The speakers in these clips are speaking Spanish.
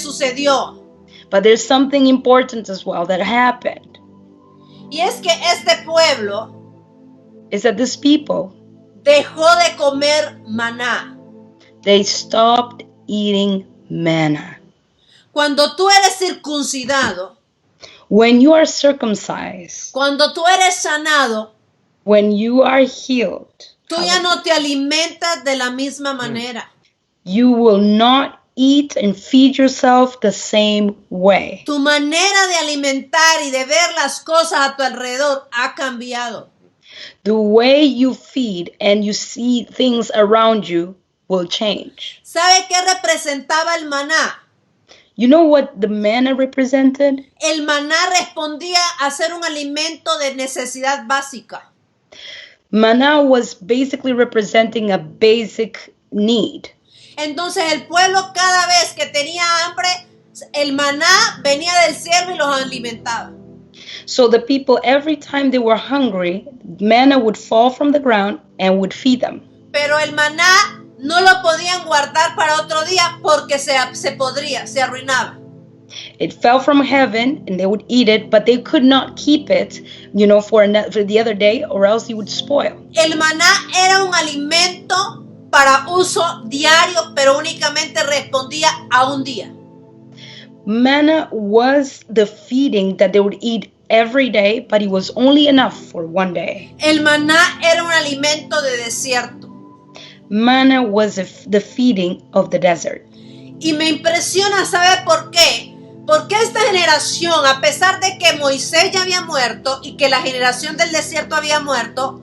sucedió. But there's something important as well that happened. Y es que este pueblo Is that these people, dejó de comer maná. they stopped eating manna. Cuando tú eres circuncidado, When you are circumcised, cuando tú eres sanado, when you are healed, tú ya no te alimentas de la misma manera. you will not eat and feed yourself the same way. Tu manera de alimentar y de ver las cosas a tu alrededor ha cambiado. The way you feed and you see things around you will change. ¿Sabe qué representaba el maná? You know what the manna represented? El maná respondía a ser un alimento de necesidad básica. Manna was basically representing a basic need. Entonces el pueblo cada vez que tenía hambre, el maná venía del cielo y los alimentaba. So the people, every time they were hungry, manna would fall from the ground and would feed them. Pero el maná no lo podían guardar para otro día porque se arruinaba. It fell from heaven and they would eat it, but they could not keep it, for the other day, or else it would spoil. El maná era un alimento para uso diario, pero únicamente respondía a un día. Manna was the feeding that they would eat every day, but it was only enough for one day. El maná era un alimento de desierto. Manna was the feeding of the desert. Y me impresiona saber por qué. Porque esta generación, a pesar de que Moisés ya había muerto y que la generación del desierto había muerto,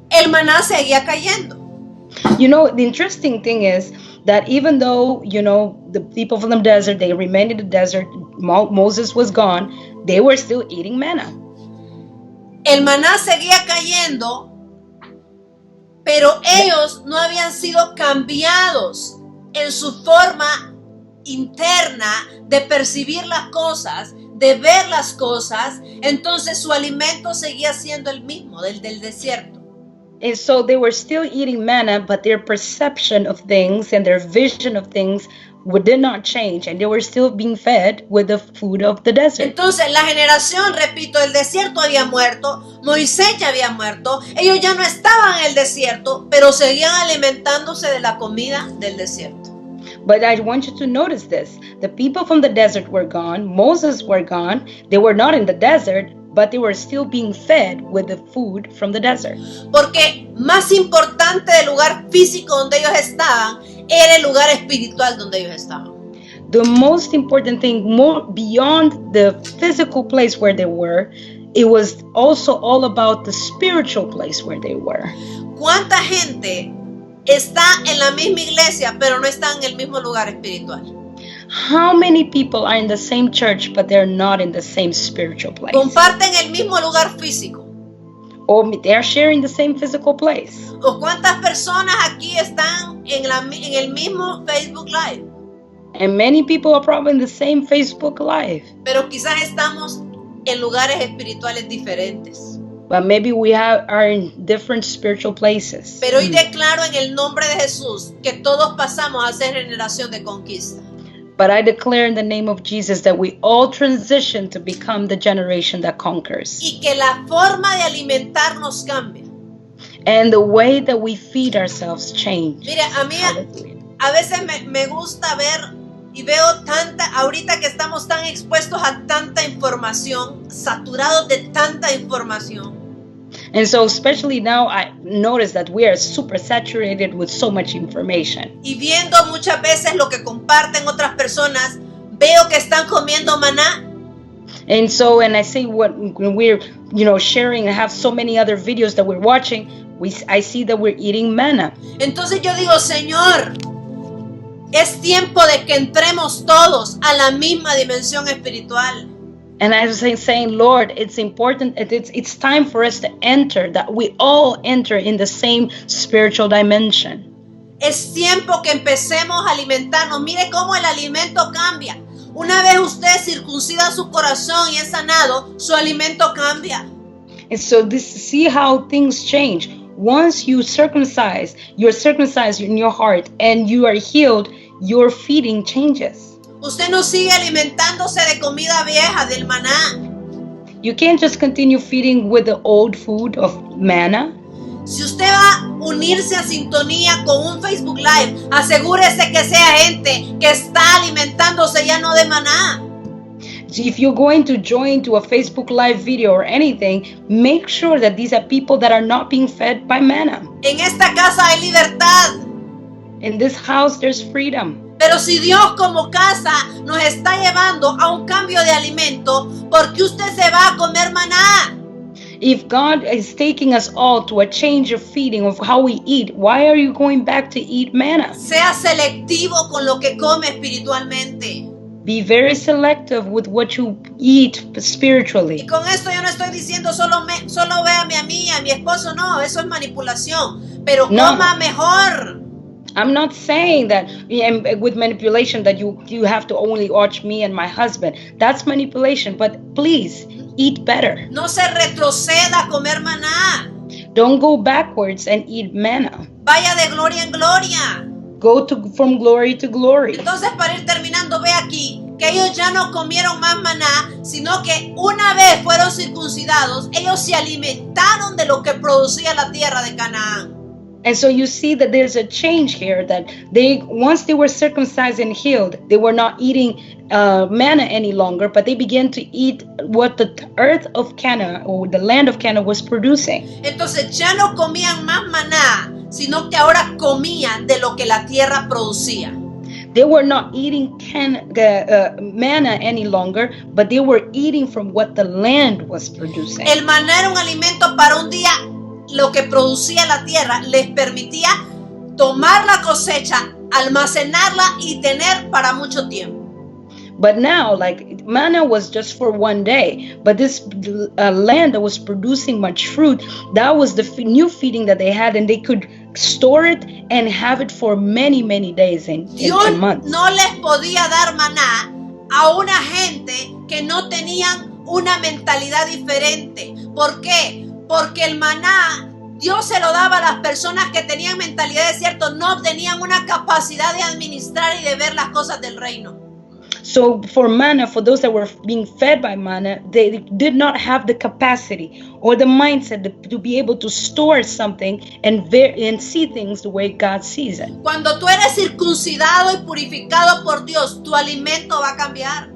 el maná seguía cayendo. The interesting thing is that even though, the people from the desert, they remained in the desert, Moses was gone, they were still eating manna. El maná seguía cayendo, pero ellos no habían sido cambiados en su forma interna de percibir las cosas, de ver las cosas. Entonces su alimento seguía siendo el mismo, del desierto. And so they were still eating manna, but their perception of things and their vision of things did not change, and they were still being fed with the food of the desert. Entonces la generación, repito, del desierto había muerto, Moisés ya había muerto, ellos ya no estaban en el desierto, pero seguían alimentándose de la comida del desierto. But I want you to notice this. The people from the desert were gone, Moses were gone, they were not in the desert, but they were still being fed with the food from the desert. Porque más importante del lugar físico donde ellos estaban, era el lugar espiritual donde ellos estaban. The most important thing, more beyond the physical place where they were, it was also all about the spiritual place where they were. ¿Cuánta gente está en la misma iglesia, pero no está en el mismo lugar espiritual? How many people are in the same church, but they're not in the same spiritual place? Comparten el mismo lugar físico. Or they're sharing the same physical place. ¿O cuántas personas aquí están en el mismo Facebook Live? And many people are probably in the same Facebook Live. Pero quizás estamos en lugares espirituales diferentes. But maybe we are in different spiritual places. Pero hoy declaro en el nombre de Jesús que todos pasamos a ser generación de conquista. But I declare in the name of Jesus that we all transition to become the generation that conquers. Y que la forma de alimentarnos cambia. And the way that we feed ourselves change. Mire, a mí a veces me gusta ver y veo ahorita que estamos tan expuestos a tanta información, saturados de tanta información. And so especially now I notice that we are super saturated with so much information. Y viendo muchas veces lo que comparten otras personas, veo que están comiendo maná. And so, and I see when we're, sharing and have so many other videos that we're watching, I see that we're eating manna. Entonces yo digo, Señor, es tiempo de que entremos todos a la misma dimensión espiritual. And I was saying, Lord, it's important, it's time for us to enter, that we all enter in the same spiritual dimension. Es tiempo que empecemos a alimentarnos. Mire cómo el alimento cambia. Una vez usted circuncida su corazón y es sanado, su alimento cambia. And so see how things change. Once you're circumcised in your heart and you are healed, your feeding changes. Usted no sigue alimentándose de comida vieja, del maná. You can't just continue feeding with the old food of manna. Si usted va a unirse a sintonía con un Facebook Live, asegúrese que sea gente que está alimentándose ya no de maná. If you're going to join to a Facebook Live video or anything, make sure that these are people that are not being fed by manna. En esta casa hay libertad. In this house, there's freedom. Pero si Dios como casa nos está llevando a un cambio de alimento, ¿por qué usted se va a comer maná? If God is taking us all to a change of feeding of how we eat, why are you going back to eat manna? Sea selectivo con lo que come espiritualmente. Be very selective with what you eat spiritually. Y con esto yo no estoy diciendo solo véame a mí, a mi esposo, no, eso es manipulación. Pero No. coma mejor. I'm not saying that with manipulation that you have to only watch me and my husband. That's manipulation, but please eat better. No se retroceda a comer maná. Don't go backwards and eat manna. Vaya de gloria en gloria. Go from glory to glory. Entonces, para ir terminando, ve aquí que ellos ya no comieron más maná, sino que una vez fueron circuncidados, ellos se alimentaron de lo que producía la tierra de Canaán. And so you see that there's a change here, that once they were circumcised and healed, they were not eating manna any longer, but they began to eat what the earth of Canaan or the land of Canaan was producing. Entonces ya no comían más maná, sino que ahora comían de lo que la tierra producía. They were not eating manna any longer, but they were eating from what the land was producing. El maná era un alimento para un día. Lo que producía la tierra les permitía tomar la cosecha, almacenarla y tener para mucho tiempo. But now, like, manna was just for one day, but this land that was producing much fruit, that was the new feeding that they had, and they could store it and have it for many, many days and months. No les podía dar maná a una gente que no tenían una mentalidad diferente. ¿Por qué? Porque el maná Dios se lo daba a las personas que tenían mentalidad de desierto, no tenían una capacidad de administrar y de ver las cosas del reino. So for manna, for those that were being fed by manna, they did not have the capacity or the mindset to be able to store something and see things the way God sees it. Cuando tú eres circuncidado y purificado por Dios, tu alimento va a cambiar.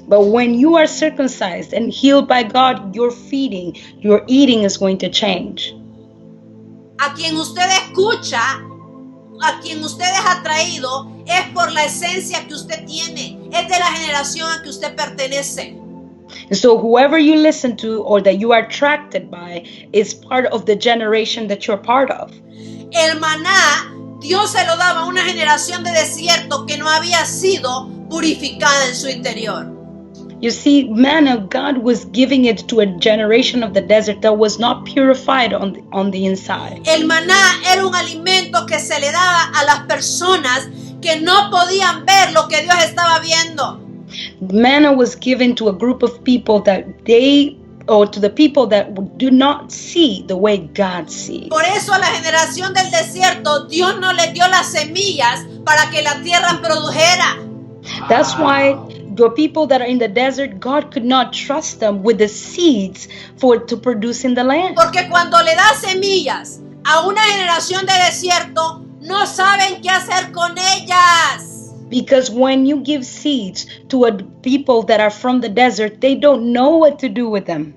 But when you are circumcised and healed by God, your eating is going to change. A quien usted escucha, a quien usted es atraído, es por la esencia que usted tiene, es de la generación a que usted pertenece. And so whoever you listen to or that you are attracted by is part of the generation that you're part of. El maná, Dios se lo daba a una generación de desierto que no había sido purificada en su interior. You see, manna, God was giving it to a generation of the desert that was not purified on the inside. El maná era un alimento que se le daba a las personas que no podían ver lo que Dios estaba viendo. Manna was given to a group of people to the people that do not see the way God sees. Por eso a la generación del desierto, Dios no les dio las semillas para que la tierra produjera. That's why the people that are in the desert, God could not trust them with the seeds to produce in the land. Porque cuando le da semillas a una generación de desierto, no saben qué hacer con ellas. Because when you give seeds to a people that are from the desert, they don't know what to do with them.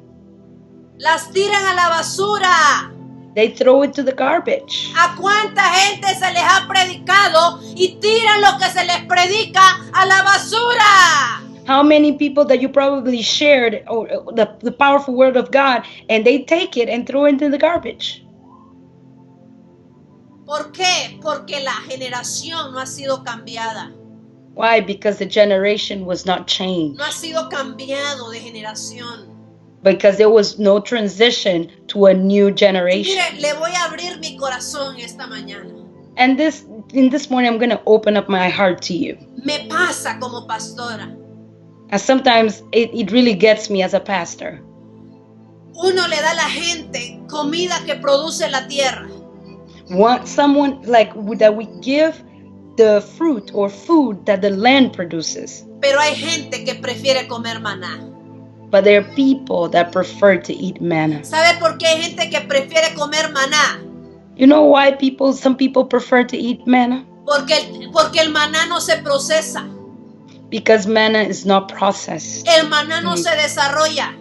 Las tiran a la basura. They throw it to the garbage. ¿A cuánta gente se les ha predicado y tiran lo que se les predica a la basura? How many people that you probably shared the powerful word of God, and they take it and throw it into the garbage? ¿Por qué? Porque la generación no ha sido cambiada. Why? Because the generation was not changed. No ha sido cambiado de generación. Because there was no transition to a new generation. Mire, le voy a abrir mi corazón esta mañana. And in this morning, I'm going to open up my heart to you. Me pasa como pastora. And sometimes it really gets me as a pastor. Uno le da a la gente comida que produce la tierra. Someone like that we give the fruit or food that the land produces. Pero hay gente que prefiere comer maná. But there are people that prefer to eat manna. ¿Sabe por qué hay gente que prefiere comer maná? You know why some people prefer to eat manna? Porque el maná no se procesa. Because manna is not processed. El maná no se desarrolla.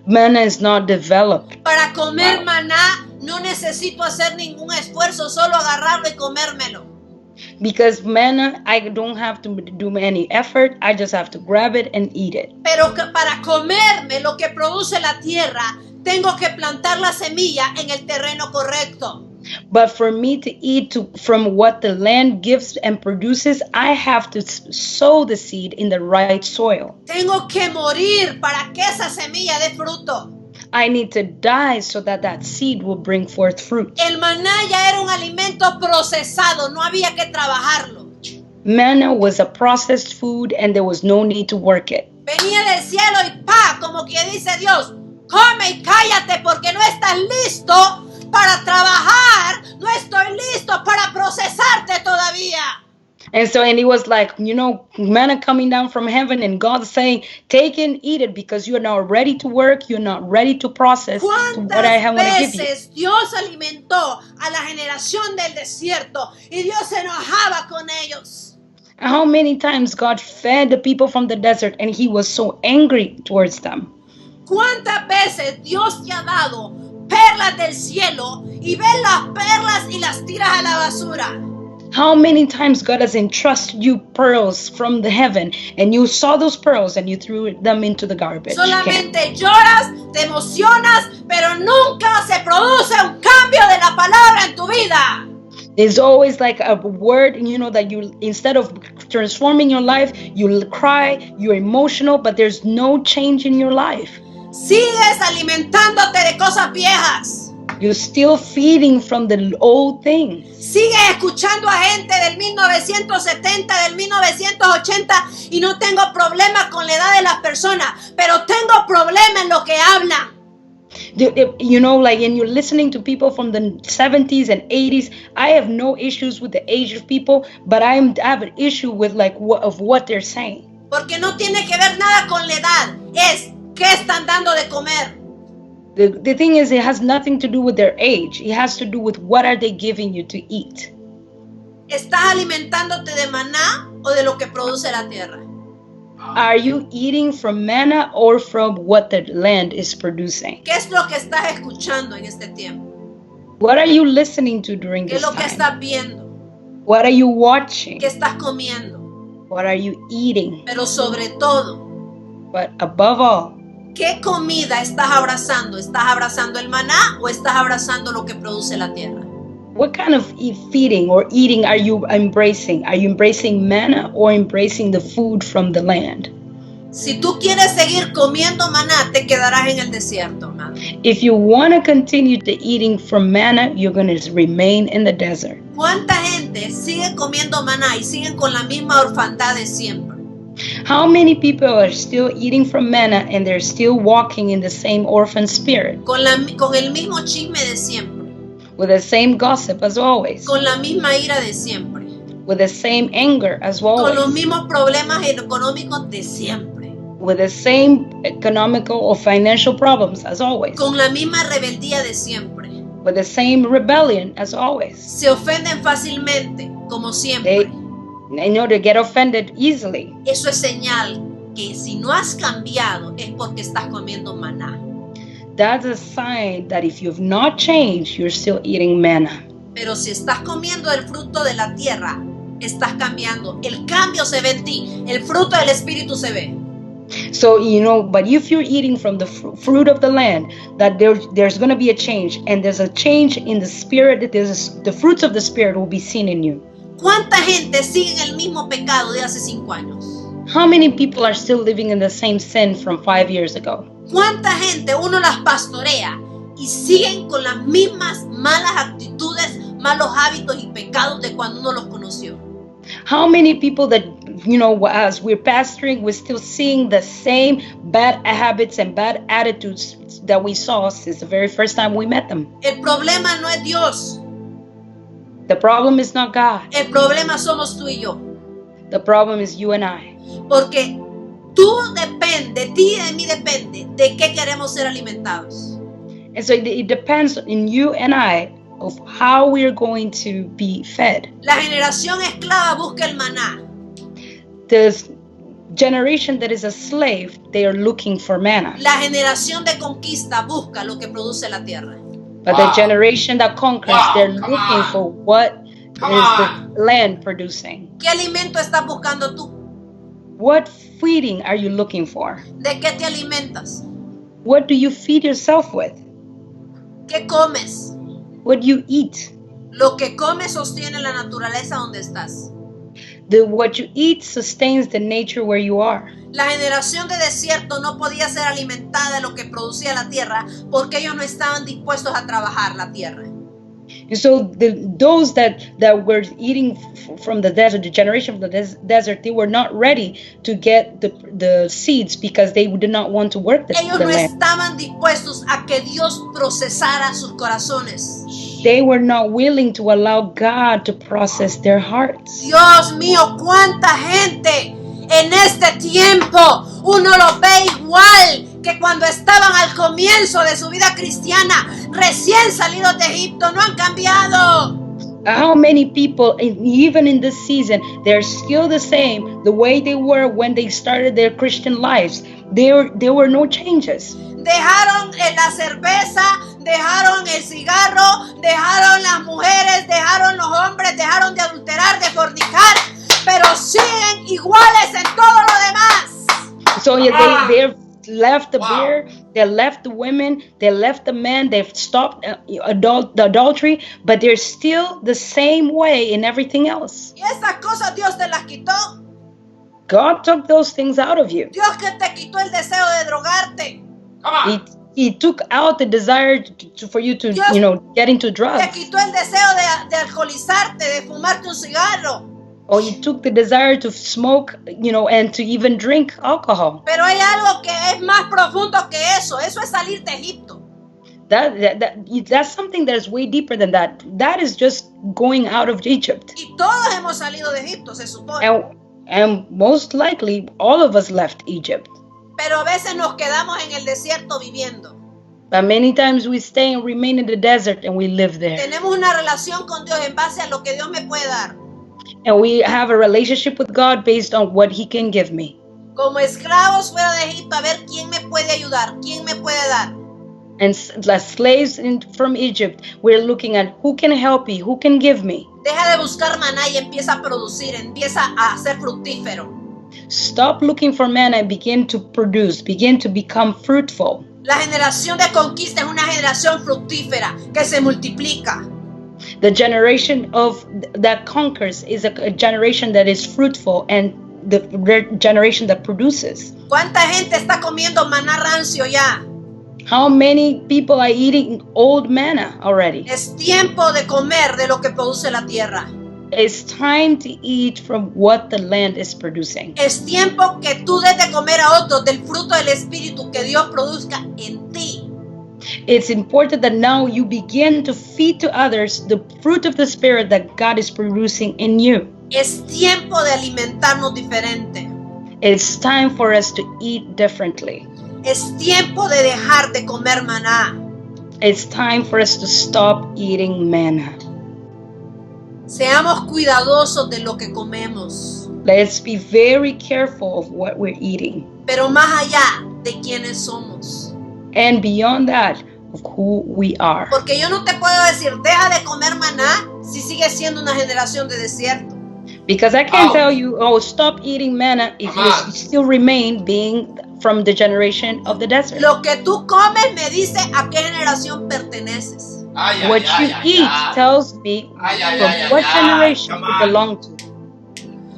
Manna is not developed. Para comer maná no necesito hacer ningún esfuerzo, solo agarrarlo y comérmelo. Because manna, I don't have to do any effort. I just have to grab it and eat it. Pero que para comerme lo que produce la tierra, tengo que plantar la semilla en el terreno correcto. But for me to eat from what the land gives and produces, I have to sow the seed in the right soil. Tengo que morir para que esa semilla dé fruto. I need to die so that seed will bring forth fruit. El maná ya era un alimento procesado, no había que trabajarlo. Manna was a processed food and there was no need to work it. Venía del cielo y como que dice Dios, come y cállate porque no estás listo para trabajar, no estoy listo para procesarte todavía. And it was like, manna coming down from heaven and God saying, take and eat it because you're not ready to work, you're not ready to process what I want to give you. ¿Cuántas veces Dios alimentó a la generación del desierto y Dios se enojaba con ellos? How many times God fed the people from the desert and he was so angry towards them? ¿Cuántas veces Dios te ha dado perlas del cielo y ves las perlas y las tiras a la basura? How many times God has entrusted you pearls from the heaven and you saw those pearls and you threw them into the garbage can? Solamente lloras, te emocionas, pero nunca se produce un cambio de la palabra en tu vida. There's always like a word, that you, instead of transforming your life, you cry, you're emotional, but there's no change in your life. Sigues alimentándote de cosas viejas. You're still feeding from the old things. Sigues escuchando a gente del 1970, del 1980 y no tengo problema con la edad de las personas, pero tengo problema en lo que hablan. And you're listening to people from the 70s and 80s. I have no issues with the age of people, but I have an issue with what they're saying. Porque no tiene que ver nada con la edad. Es qué están dando de comer. The thing is, it has nothing to do with their age. It has to do with what are they giving you to eat. ¿Estás alimentándote de maná o de lo que produce la tierra? Are you eating from manna or from what the land is producing? ¿Qué es lo que estás escuchando en este tiempo? What are you listening to during ¿Qué es this lo que time? estás viendo? What are you watching? ¿Qué estás comiendo? What are you eating? Pero sobre todo, But above all, ¿qué comida estás abrazando? ¿Estás abrazando el maná o estás abrazando lo que produce la tierra? what kind of feeding or eating are you embracing? Are you embracing manna or embracing the food from the land? Si tú quieres seguir comiendo maná, te quedarás en el desierto, hermano. If you want to continue to eating from manna, you're going to remain in the desert. ¿Cuánta gente sigue comiendo maná y siguen con la misma orfandad de siempre? How many people are still eating from manna and they're still walking in the same orphan spirit? Con el mismo chisme de siempre. With the same gossip as always. Con la misma ira de siempre. With the same anger as Con los always. mismos problemas económicos de siempre. With the same economical or financial problems as always. Con la misma rebeldía de siempre. With the same rebellion as always. Se ofenden fácilmente, como siempre. They get offended easily. Eso es señal que si no has cambiado es porque estás comiendo maná. That's a sign that if you've not changed, you're still eating manna. Pero si estás comiendo el fruto de la tierra, estás cambiando. El cambio se ve en ti. El fruto del Espíritu se ve. So, but if you're eating from the fruit of the land, that there's going to be a change. And there's a change in the spirit. The fruits of the spirit will be seen in you. ¿Cuánta gente sigue en el mismo pecado de hace 5 años? How many people are still living in the same sin from 5 years ago? ¿Cuánta gente uno las pastorea y siguen con las mismas malas actitudes, malos hábitos y pecados de cuando uno los conoció? How many people that, as we're pastoring, we're still seeing the same bad habits and bad attitudes that we saw since the very first time we met them? El problema no es Dios. The problem is not God. El problema somos tú y yo. The problem is you and I. Porque de ti y de mí depende de qué queremos ser alimentados. And so it depends on you and I of how we are going to be fed. La generación esclava busca el maná. The generation that is a slave, they are looking for manna. La generación de conquista busca lo que produce la tierra. But the generation that conquers, they're looking for what is the land producing. ¿Qué alimento estás buscando tú? What feeding are you looking for? ¿De qué te alimentas? What do you feed yourself with? ¿Qué comes? What do you eat? Lo que comes sostiene la naturaleza donde estás. What you eat sustains the nature where you are. La generación de desierto no podía ser alimentada de lo que producía la tierra porque ellos no estaban dispuestos a trabajar la tierra. And so those that were eating from the desert, the generation from the desert, they were not ready to get the seeds because they did not want to work the Ellos no land. estaban dispuestos a que Dios procesara sus corazones. They were not willing to allow God to process their hearts. Dios mío, cuánta gente en este tiempo uno lo ve igual que cuando estaban al comienzo de su vida cristiana, recién salidos de Egipto, no han cambiado. How many people, even in this season, they're still the same, the way they were when they started their Christian lives. There were no changes. Dejaron la cerveza, dejaron el cigarro, dejaron las mujeres, dejaron los hombres, dejaron de adulterar, de fornicar, pero siguen iguales en todo lo demás. So they've left the beer, they left the women, they left the men, they've stopped the adultery, but they're still the same way in everything else. Y esas cosas Dios te las quitó. God took those things out of you. Dios que te quitó el deseo de drogarte. He took out the desire for you to, get into Te drugs. quitó el deseo de alcoholizarte, de fumarte un cigarro. Or he took the desire to smoke, and to even drink alcohol. Pero hay algo que es más profundo que eso. Eso es salir de Egipto. That's something that is way deeper than that. That is just going out of Egypt. Y todos hemos salido de Egipto, se supone. And most likely, all of us left Egypt. Pero a veces nos quedamos en el desierto viviendo. But many times we stay and remain in the desert and we live there. Tenemos una relación con Dios en base a lo que Dios me puede dar. And we have a relationship with God based on what He can give me. Como esclavos fuera de Egipto, a ver quién me puede ayudar, quién me puede dar. And as slaves from Egypt, we're looking at who can help me, who can give me. Deja de buscar maná y empieza a producir, empieza a ser fructífero. Stop looking for manna and begin to produce, begin to become fruitful. La generación de conquista es una generación fructífera que se multiplica. The generation that conquers is a generation that is fruitful and the generation that produces. ¿Cuánta gente está comiendo maná rancio ya? How many people are eating old manna already? Es tiempo de comer de lo que produce la tierra. It's time to eat from what the land is producing. Es tiempo que tú des de comer a otros del fruto del Espíritu que Dios produzca en ti. It's important that now you begin to feed to others the fruit of the Spirit that God is producing in you. Es tiempo de alimentarnos diferente. It's time for us to eat differently. Es tiempo de dejar de comer maná. It's time for us to stop eating manna. Seamos cuidadosos de lo que comemos. Let's be very careful of what we're eating. Pero más allá de quiénes somos. And beyond that, of who we are. Porque yo no te puedo decir, deja de comer maná si sigues siendo una generación de desierto. Because I can't tell you, stop eating manna if you still remain being from the generation of the desert. Lo que tú comes me dice a qué generación perteneces. What you eat tells me from what generation you belong to.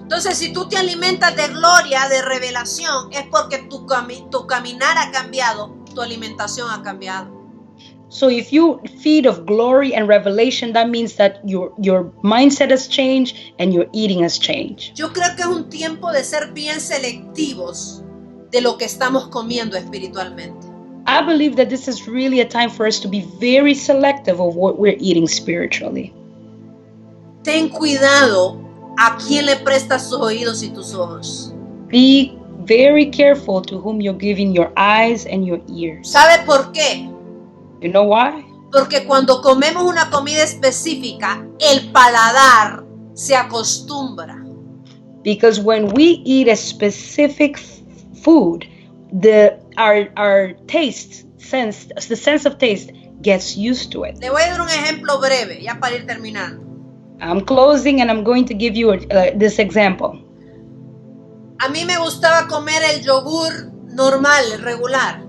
Entonces, si tú te alimentas de gloria, de revelación, es porque tu caminar ha cambiado, tu alimentación ha cambiado. So if you feed of glory and revelation, that means that your mindset has changed and your eating has changed. Yo creo que es un tiempo de ser bien selectivos de lo que estamos comiendo espiritualmente. I believe that this is really a time for us to be very selective of what we're eating spiritually. Ten cuidado ¿A quién le prestas tus oídos y tus ojos? Be very careful to whom you're giving your eyes and your ears. ¿Sabe por qué? You know why? Porque cuando comemos una comida específica, el paladar se acostumbra. Because when we eat a specific food, our taste sense, the sense of taste gets used to it. Le voy a dar un ejemplo breve, ya para ir terminando. I'm closing and I'm going to give you this example. A mí me gustaba comer el yogur normal, el regular.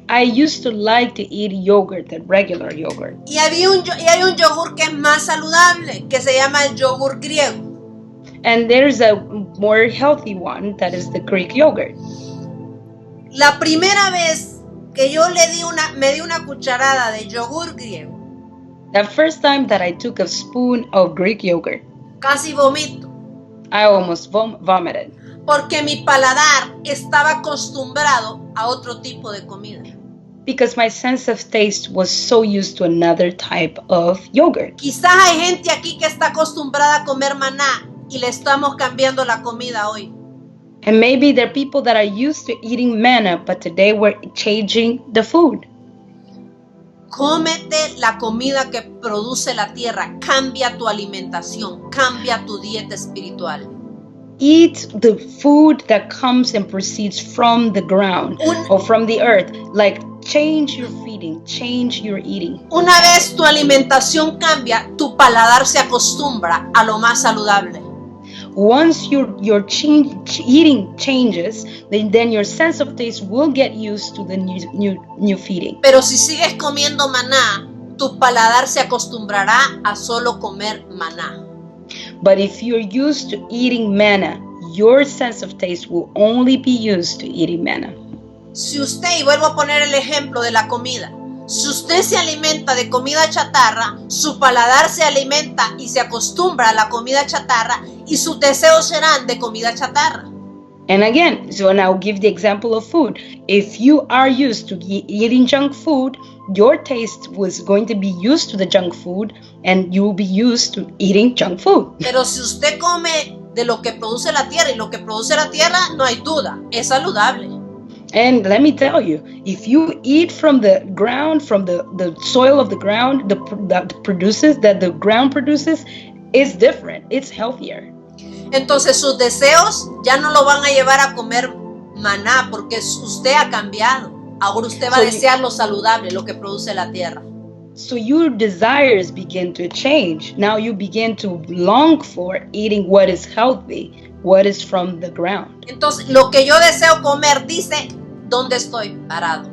I used to like to eat yogurt, the regular yogurt. Y hay un yogur que es más saludable, que se llama el yogur griego. And there's a more healthy one that is the Greek yogurt. La primera vez que yo me di una cucharada de yogur griego, The first time that I took a spoon of Greek yogurt, casi vomito, I almost vomited. porque mi paladar estaba acostumbrado a otro tipo de comida. Because my sense of taste was so used to another type of yogurt. Quizás hay gente aquí que está acostumbrada a comer maná y le estamos cambiando la comida hoy. And maybe there are people that are used to eating manna, but today we're changing the food. Cómete la comida que produce la tierra, cambia tu alimentación, cambia tu dieta espiritual. Eat the food that comes and proceeds from the ground or from the earth. Like, change your feeding, change your eating. Una vez tu alimentación cambia, tu paladar se acostumbra a lo más saludable. Once your eating changes, then your sense of taste will get used to the new feeding. Pero si sigues comiendo maná, tu paladar se acostumbrará a solo comer maná. But if you're used to eating manna, your sense of taste will only be used to eating manna. Si usted, y vuelvo a poner el ejemplo de la comida, si usted se alimenta de comida chatarra, su paladar se alimenta y se acostumbra a la comida chatarra y sus deseos serán de comida chatarra. And again, so now give the example of food. If you are used to eating junk food, your taste was going to be used to the junk food and you will be used to eating junk food. Pero si usted come de lo que produce la tierra, y lo que produce la tierra, no hay duda, es saludable. And let me tell you, if you eat from the ground, from the soil of the ground, that the ground produces, is different. It's healthier. Entonces sus deseos ya no lo van a llevar a comer maná porque usted ha cambiado. Ahora usted va a desear lo saludable, lo que produce la tierra. So your desires begin to change. Now you begin to long for eating what is healthy, what is from the ground. Entonces lo que yo deseo comer dice dónde estoy parado.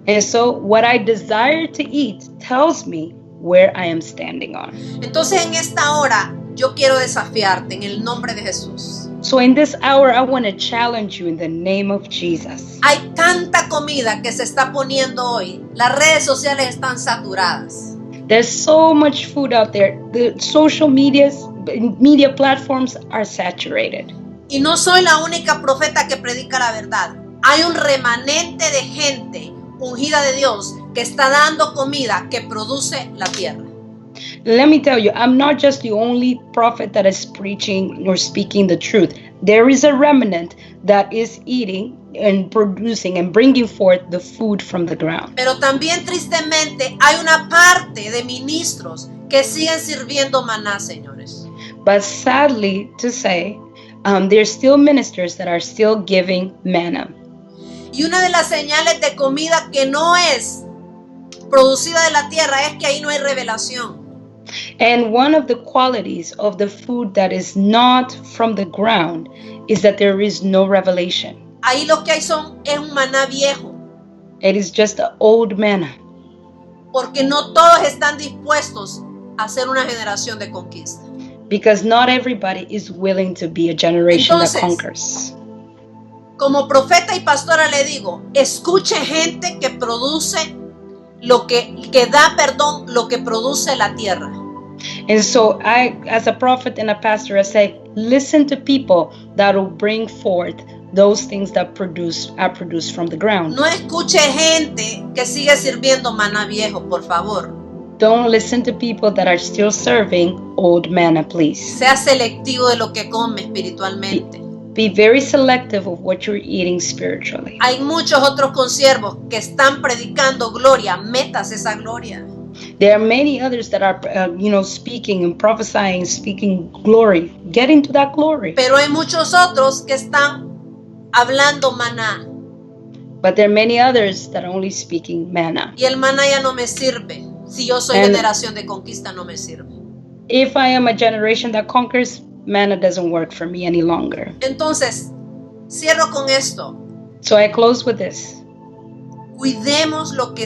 And so what I desire to eat tells me where I am standing on. Entonces en esta hora yo quiero desafiarte en el nombre de Jesús. So in this hour, I want to challenge you in the name of Jesus. Hay tanta comida que se está poniendo hoy. Las redes sociales están saturadas. There's so much food out there. The social media platforms are saturated. Y no soy la única profeta que predica la verdad. Hay un remanente de gente ungida de Dios que está dando comida que produce la tierra. Let me tell you, I'm not just the only prophet that is preaching or speaking the truth. There is a remnant that is eating and producing and bringing forth the food from the ground. Pero también tristemente hay una parte de ministros que siguen sirviendo maná, señores. But sadly to say, there's still ministers that are still giving manna. Y una de las señales de comida que no es producida de la tierra es que ahí no hay revelación. And one of the qualities of the food that is not from the ground is that there is no revelation. Ahí lo que hay es un maná viejo. It is just the old manna. Porque no todos están dispuestos a ser una generación de conquista. Because not everybody is willing to be a generation Entonces, that conquers. Como profeta y pastora le digo, escuche gente que produce lo que produce la tierra. And so I, as a prophet and a pastor, I say, listen to people that will bring forth those things that are produced from the ground. No escuche gente que sigue sirviendo maná viejo, por favor. Don't listen to people that are still serving old manna, please. Sea selectivo de lo que come espiritualmente. Be very selective of what you're eating spiritually. Hay muchos otros consiervos que están predicando gloria. Metas esa gloria. There are many others that are, speaking and prophesying, speaking glory. Get into that glory. Pero hay muchos otros que están hablando maná. But there are many others that are only speaking manna. Y el maná ya no me sirve. Si yo soy generación de conquista, no me sirve. If I am a generation that conquers, manna doesn't work for me any longer. Entonces, cierro con esto. So I close with this. Cuidemos de lo que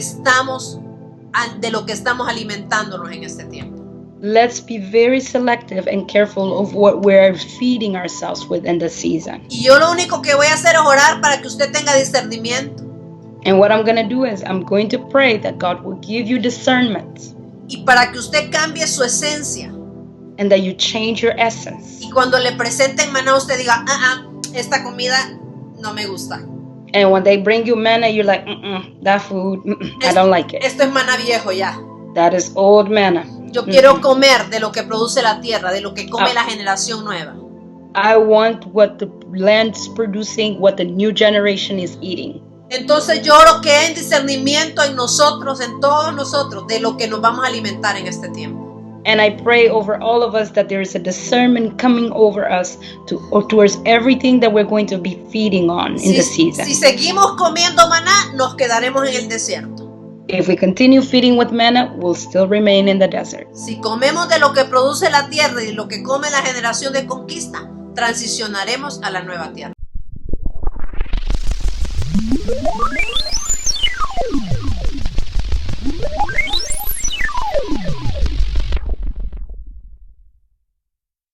estamos alimentándonos en este tiempo. Let's be very selective and careful of what we're feeding ourselves with in the season. Y yo lo único que voy a hacer es orar para que usted tenga discernimiento. And what I'm going to do is I'm going to pray that God will give you discernment. Y para que usted cambie su esencia. And that you change your essence. Y cuando le presenten maná usted diga, esta comida no me gusta. And when they bring you manna, you're like, that food, I don't like it. Esto es maná viejo ya. That is old manna. Yo quiero comer de lo que produce la tierra, de lo que come la generación nueva. I want what the land's producing, what the new generation is eating. Entonces yo oro que hay discernimiento en nosotros, en todos nosotros, de lo que nos vamos a alimentar en este tiempo. And I pray over all of us that there is a discernment coming over us towards everything that we're going to be feeding on in the season. Si seguimos comiendo maná, nos quedaremos en el desierto. If we continue feeding with manna, we'll still remain in the desert. Si comemos de lo que produce la tierra y de lo que come la generación de conquista, transicionaremos a la nueva tierra.